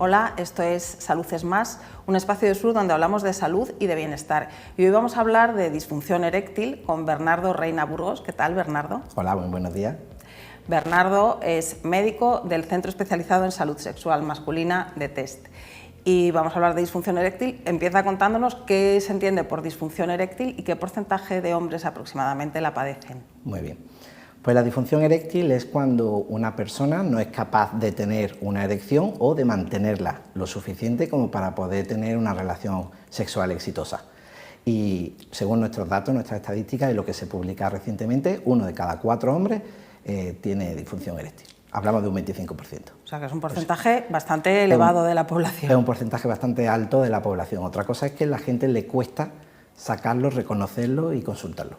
Hola, esto es Salud es Más, un espacio de salud donde hablamos de salud y de bienestar. Y hoy vamos a hablar de disfunción eréctil con Bernardo Reina Burgos. ¿Qué tal, Bernardo? Hola, muy buenos días. Bernardo es médico del Centro Especializado en Salud Sexual Masculina de TEST. Y vamos a hablar de disfunción eréctil. Empieza contándonos qué se entiende por disfunción eréctil y qué porcentaje de hombres aproximadamente la padecen. Muy bien. Pues la disfunción eréctil es cuando una persona no es capaz de tener una erección o de mantenerla lo suficiente como para poder tener una relación sexual exitosa. Y según nuestros datos, nuestras estadísticas y lo que se publica recientemente, 1 de cada 4 hombres tiene disfunción eréctil. Hablamos de un 25%. O sea que es un porcentaje bastante elevado de la población. Es un porcentaje bastante alto de la población. Otra cosa es que a la gente le cuesta sacarlo, reconocerlo y consultarlo.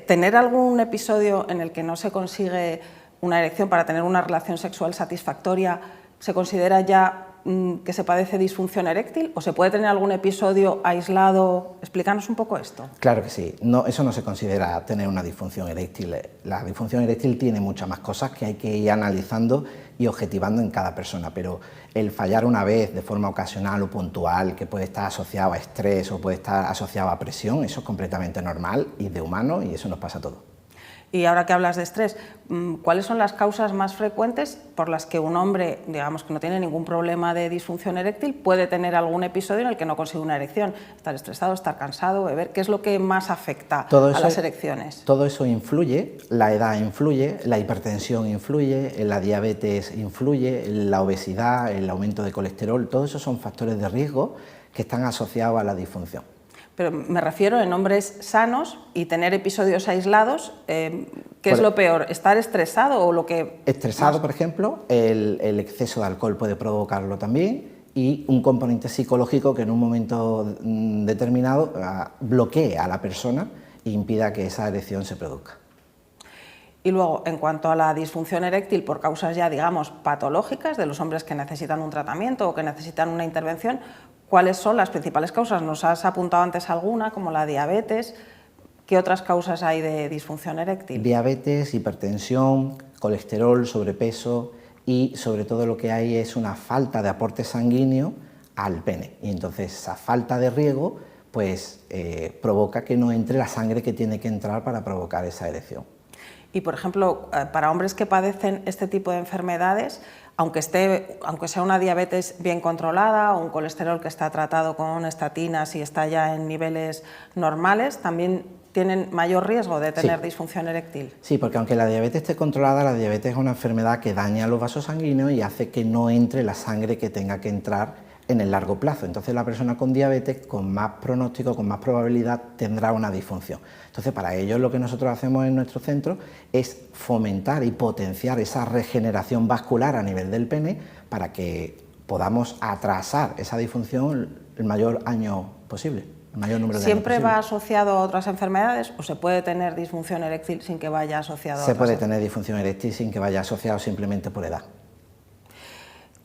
¿Tener algún episodio en el que no se consigue una erección para tener una relación sexual satisfactoria se considera ya que se padece disfunción eréctil? ¿O se puede tener algún episodio aislado? Explícanos un poco esto. Claro que sí, no, eso no se considera tener una disfunción eréctil. La disfunción eréctil tiene muchas más cosas que hay que ir analizando y objetivando en cada persona, pero el fallar una vez de forma ocasional o puntual, que puede estar asociado a estrés o puede estar asociado a presión, eso es completamente normal y de humano, y eso nos pasa a todos. Y ahora que hablas de estrés, ¿cuáles son las causas más frecuentes por las que un hombre, digamos que no tiene ningún problema de disfunción eréctil, puede tener algún episodio en el que no consigue una erección? Estar estresado, estar cansado, beber, ¿qué es lo que más afecta a las erecciones? Todo eso influye, la edad influye, la hipertensión influye, la diabetes influye, la obesidad, el aumento de colesterol, todos esos son factores de riesgo que están asociados a la disfunción. Pero me refiero en hombres sanos y tener episodios aislados, ¿qué es lo peor? ¿Estar estresado o lo que...? Estresado, por ejemplo, el exceso de alcohol puede provocarlo también, y un componente psicológico que en un momento determinado bloquee a la persona e impida que esa erección se produzca. Y luego, en cuanto a la disfunción eréctil por causas ya, digamos, patológicas de los hombres que necesitan un tratamiento o que necesitan una intervención, ¿cuáles son las principales causas? Nos has apuntado antes alguna, como la diabetes. ¿Qué otras causas hay de disfunción eréctil? Diabetes, hipertensión, colesterol, sobrepeso, y sobre todo lo que hay es una falta de aporte sanguíneo al pene. Y entonces esa falta de riego pues, provoca que no entre la sangre que tiene que entrar para provocar esa erección. Y, por ejemplo, para hombres que padecen este tipo de enfermedades, aunque sea una diabetes bien controlada o un colesterol que está tratado con estatinas y está ya en niveles normales, ¿también tienen mayor riesgo de tener disfunción eréctil? Sí, porque aunque la diabetes esté controlada, la diabetes es una enfermedad que daña los vasos sanguíneos y hace que no entre la sangre que tenga que entrar en el largo plazo. Entonces la persona con diabetes, con más pronóstico, con más probabilidad, tendrá una disfunción. Entonces para ello lo que nosotros hacemos en nuestro centro es fomentar y potenciar esa regeneración vascular a nivel del pene para que podamos atrasar esa disfunción el mayor año posible, el mayor número de años ¿Siempre posible. va asociado a otras enfermedades o se puede tener disfunción eréctil sin que vaya asociado a otras? Se puede tener disfunción eréctil sin que vaya asociado simplemente por edad.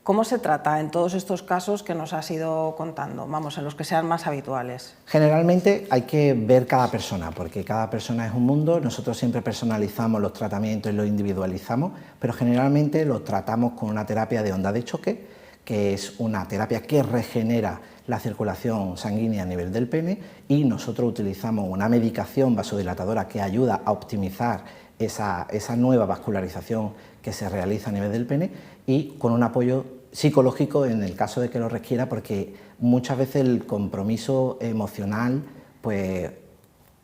¿Cómo se trata en todos estos casos que nos has ido contando, vamos, en los que sean más habituales? Generalmente hay que ver cada persona, porque cada persona es un mundo. Nosotros siempre personalizamos los tratamientos y los individualizamos, pero generalmente los tratamos con una terapia de onda de choque, que es una terapia que regenera la circulación sanguínea a nivel del pene, y nosotros utilizamos una medicación vasodilatadora que ayuda a optimizar esa nueva vascularización que se realiza a nivel del pene, y con un apoyo psicológico en el caso de que lo requiera, porque muchas veces el compromiso emocional pues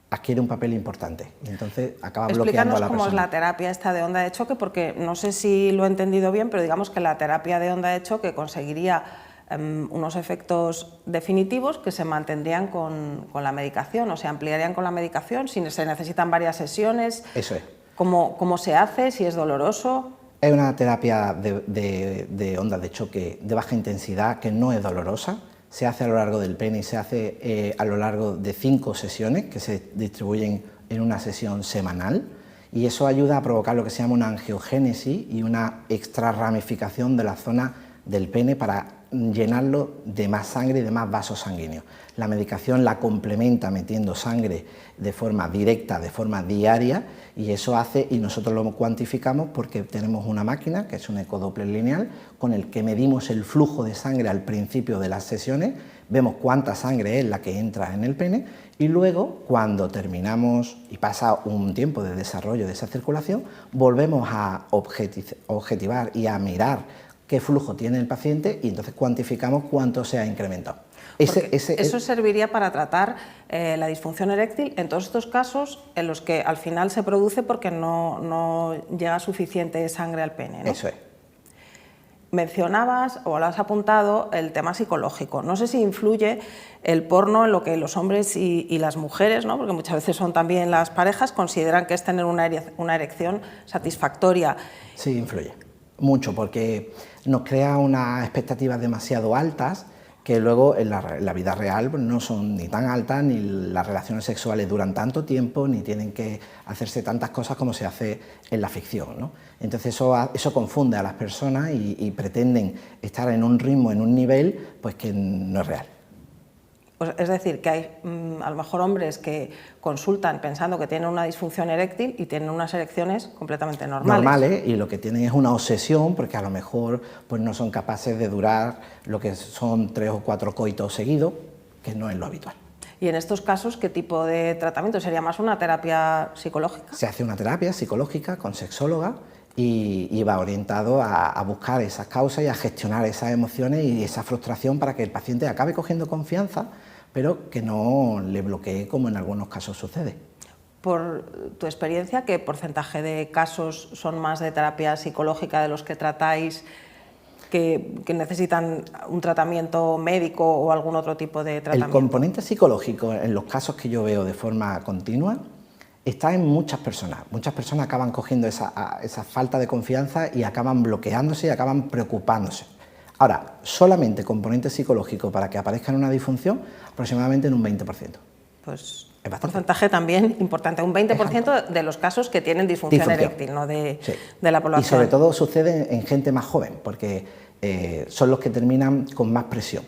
adquiere un papel importante y entonces acaba bloqueando a la persona. Explícanos cómo es la terapia esta de onda de choque, porque no sé si lo he entendido bien, pero digamos que la terapia de onda de choque conseguiría unos efectos definitivos que se mantendrían con la medicación, o se ampliarían con la medicación, si se necesitan varias sesiones. Eso es. ¿Cómo se hace? ¿Si es doloroso? Es una terapia de ondas de choque de baja intensidad que no es dolorosa. Se hace a lo largo del pene y se hace a lo largo de 5 sesiones que se distribuyen en una sesión semanal, y eso ayuda a provocar lo que se llama una angiogénesis y una extrarramificación de la zona del pene para llenarlo de más sangre y de más vasos sanguíneos. La medicación la complementa metiendo sangre de forma directa, de forma diaria, y eso hace, y nosotros lo cuantificamos porque tenemos una máquina, que es un ecodoppler lineal, con el que medimos el flujo de sangre al principio de las sesiones, vemos cuánta sangre es la que entra en el pene, y luego, cuando terminamos y pasa un tiempo de desarrollo de esa circulación, volvemos a objetivar y a mirar qué flujo tiene el paciente, y entonces cuantificamos cuánto se ha incrementado. Eso serviría para tratar la disfunción eréctil en todos estos casos en los que al final se produce porque no llega suficiente sangre al pene, ¿no? Eso es. Mencionabas, o lo has apuntado, el tema psicológico. No sé si influye el porno en lo que los hombres y las mujeres, ¿no? Porque muchas veces son también las parejas, consideran que es tener una erección satisfactoria. Sí, influye mucho, porque nos crea unas expectativas demasiado altas que luego en la vida real no son ni tan altas, ni las relaciones sexuales duran tanto tiempo, ni tienen que hacerse tantas cosas como se hace en la ficción, ¿no? Entonces eso confunde a las personas y pretenden estar en un ritmo, en un nivel, pues que no es real. Pues es decir, que hay a lo mejor hombres que consultan pensando que tienen una disfunción eréctil y tienen unas erecciones completamente normales. Y lo que tienen es una obsesión, porque a lo mejor pues no son capaces de durar lo que son 3 o 4 coitos seguidos, que no es lo habitual. Y en estos casos, ¿qué tipo de tratamiento? ¿Sería más una terapia psicológica? Se hace una terapia psicológica con sexóloga y va orientado a buscar esas causas y a gestionar esas emociones y esa frustración para que el paciente acabe cogiendo confianza, pero que no le bloquee como en algunos casos sucede. Por tu experiencia, ¿qué porcentaje de casos son más de terapia psicológica de los que tratáis que necesitan un tratamiento médico o algún otro tipo de tratamiento? El componente psicológico en los casos que yo veo de forma continua está en muchas personas. Muchas personas acaban cogiendo esa falta de confianza y acaban bloqueándose y acaban preocupándose. Ahora, solamente componente psicológico para que aparezca en una disfunción, aproximadamente en un 20%. Pues es un porcentaje también importante, un 20% de los casos que tienen disfunción eréctil, ¿no? de la población. Y sobre todo sucede en gente más joven, porque son los que terminan con más presión.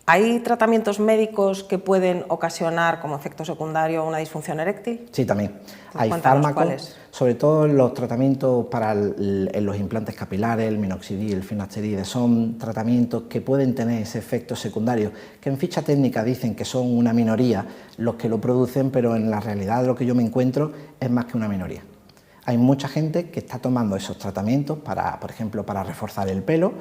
¿Hay tratamientos médicos que pueden ocasionar como efecto secundario una disfunción eréctil? Sí, también. Pues hay fármacos, ¿cuáles? Sobre todo los tratamientos para los implantes capilares, el minoxidil, el finasteride, son tratamientos que pueden tener ese efecto secundario, que en ficha técnica dicen que son una minoría los que lo producen, pero en la realidad lo que yo me encuentro es más que una minoría. Hay mucha gente que está tomando esos tratamientos para, por ejemplo, para reforzar el pelo,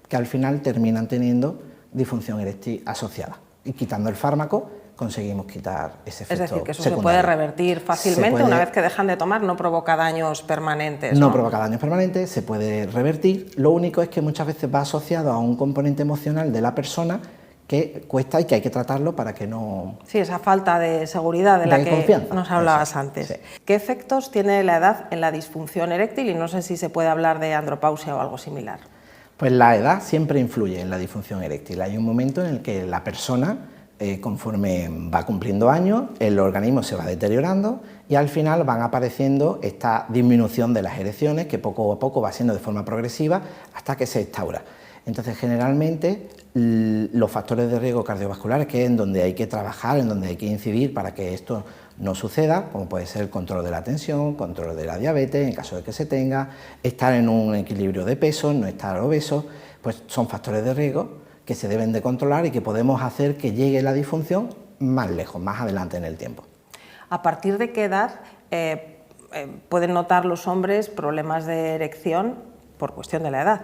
que al final terminan teniendo disfunción eréctil asociada, y quitando el fármaco conseguimos quitar ese efecto secundario. Es decir, que eso se puede revertir fácilmente una vez que dejan de tomar, no provoca daños permanentes. No provoca daños permanentes, se puede revertir, lo único es que muchas veces va asociado a un componente emocional de la persona que cuesta y que hay que tratarlo para que no... Sí, esa falta de seguridad de la que nos hablabas antes. Sí. ¿Qué efectos tiene la edad en la disfunción eréctil? Y no sé si se puede hablar de andropausia o algo similar. Pues la edad siempre influye en la disfunción eréctil. Hay un momento en el que la persona, conforme va cumpliendo años, el organismo se va deteriorando y al final van apareciendo esta disminución de las erecciones que poco a poco va siendo de forma progresiva hasta que se instaura. Entonces, generalmente, los factores de riesgo cardiovasculares, que es en donde hay que trabajar, en donde hay que incidir para que esto no suceda, como puede ser el control de la tensión, control de la diabetes, en caso de que se tenga, estar en un equilibrio de peso, no estar obeso, pues son factores de riesgo que se deben de controlar y que podemos hacer que llegue la disfunción más lejos, más adelante en el tiempo. ¿A partir de qué edad pueden notar los hombres problemas de erección por cuestión de la edad?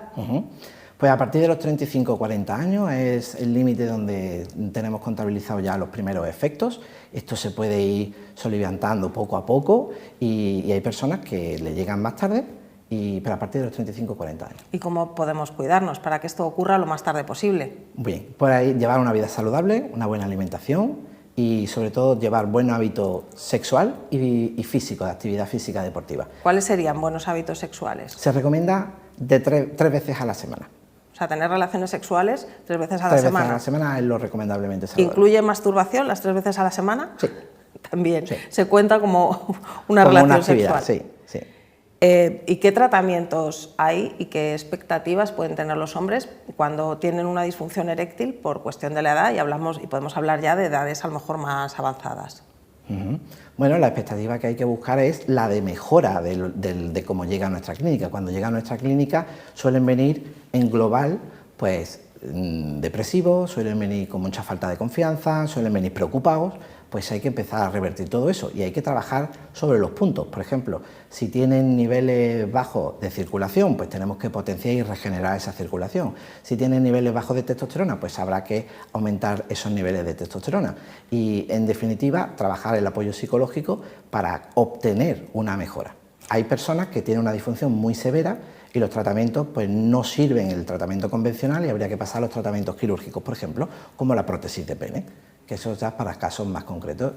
Pues a partir de los 35 o 40 años es el límite donde tenemos contabilizados ya los primeros efectos. Esto se puede ir soliviantando poco a poco y hay personas que le llegan más tarde, pero a partir de los 35 o 40 años. ¿Y cómo podemos cuidarnos para que esto ocurra lo más tarde posible? Bien, por ahí llevar una vida saludable, una buena alimentación y sobre todo llevar buen hábito sexual y físico, de actividad física deportiva. ¿Cuáles serían buenos hábitos sexuales? Se recomienda de tres veces a la semana. O sea, tener relaciones sexuales 3 veces a la semana. 3 veces a la semana es lo recomendablemente saludable. ¿Incluye masturbación las 3 veces a la semana? Sí. También. Sí. Se cuenta como una relación actividad, sexual. Sí. ¿Y qué tratamientos hay y qué expectativas pueden tener los hombres cuando tienen una disfunción eréctil por cuestión de la edad? Y podemos hablar ya de edades a lo mejor más avanzadas. Bueno, la expectativa que hay que buscar es la de mejora de cómo llega a nuestra clínica. Cuando llega a nuestra clínica suelen venir en global, pues depresivos, suelen venir con mucha falta de confianza, suelen venir preocupados, pues hay que empezar a revertir todo eso y hay que trabajar sobre los puntos. Por ejemplo, si tienen niveles bajos de circulación, pues tenemos que potenciar y regenerar esa circulación. Si tienen niveles bajos de testosterona, pues habrá que aumentar esos niveles de testosterona y, en definitiva, trabajar el apoyo psicológico para obtener una mejora. Hay personas que tienen una disfunción muy severa y los tratamientos pues no sirven el tratamiento convencional y habría que pasar a los tratamientos quirúrgicos, por ejemplo, como la prótesis de pene, que eso ya es para casos más concretos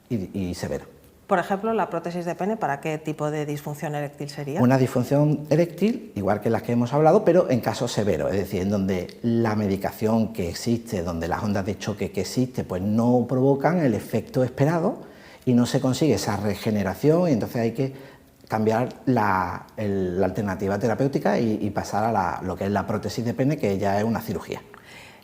y severos. Por ejemplo, la prótesis de pene, ¿para qué tipo de disfunción eréctil sería? Una disfunción eréctil, igual que las que hemos hablado, pero en casos severos, es decir, en donde la medicación que existe, donde las ondas de choque que existe, pues no provocan el efecto esperado y no se consigue esa regeneración y entonces hay que cambiar la alternativa terapéutica y pasar a lo que es la prótesis de pene, que ya es una cirugía.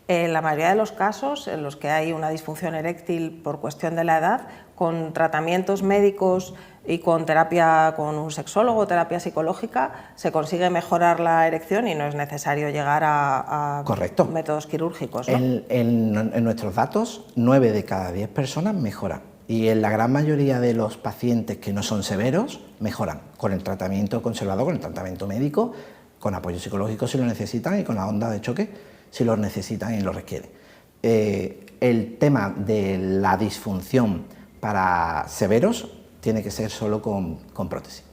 En la mayoría de los casos en los que hay una disfunción eréctil por cuestión de la edad, con tratamientos médicos y con terapia con un sexólogo, terapia psicológica, se consigue mejorar la erección y no es necesario llegar a Correcto. métodos quirúrgicos, ¿no? En nuestros datos, 9 de cada 10 personas mejoran. Y en la gran mayoría de los pacientes que no son severos, mejoran con el tratamiento conservador, con el tratamiento médico, con apoyo psicológico si lo necesitan y con la onda de choque si lo necesitan y lo requieren. El tema de la disfunción para severos tiene que ser solo con prótesis.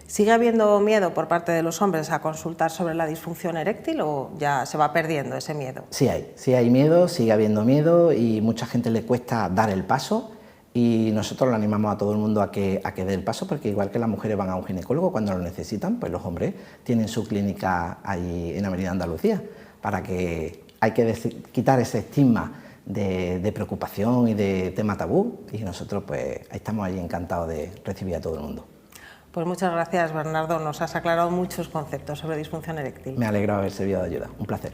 ¿Sigue habiendo miedo por parte de los hombres a consultar sobre la disfunción eréctil o ya se va perdiendo ese miedo? Sí hay miedo, sigue habiendo miedo y mucha gente le cuesta dar el paso. Y nosotros lo animamos a todo el mundo a que dé el paso, porque igual que las mujeres van a un ginecólogo cuando lo necesitan, pues los hombres tienen su clínica ahí en Avenida Andalucía, para que hay que quitar ese estigma de preocupación y de tema tabú, y nosotros pues estamos ahí encantados de recibir a todo el mundo. Pues muchas gracias, Bernardo, nos has aclarado muchos conceptos sobre disfunción eréctil. Me ha alegrado haber servido de ayuda, un placer.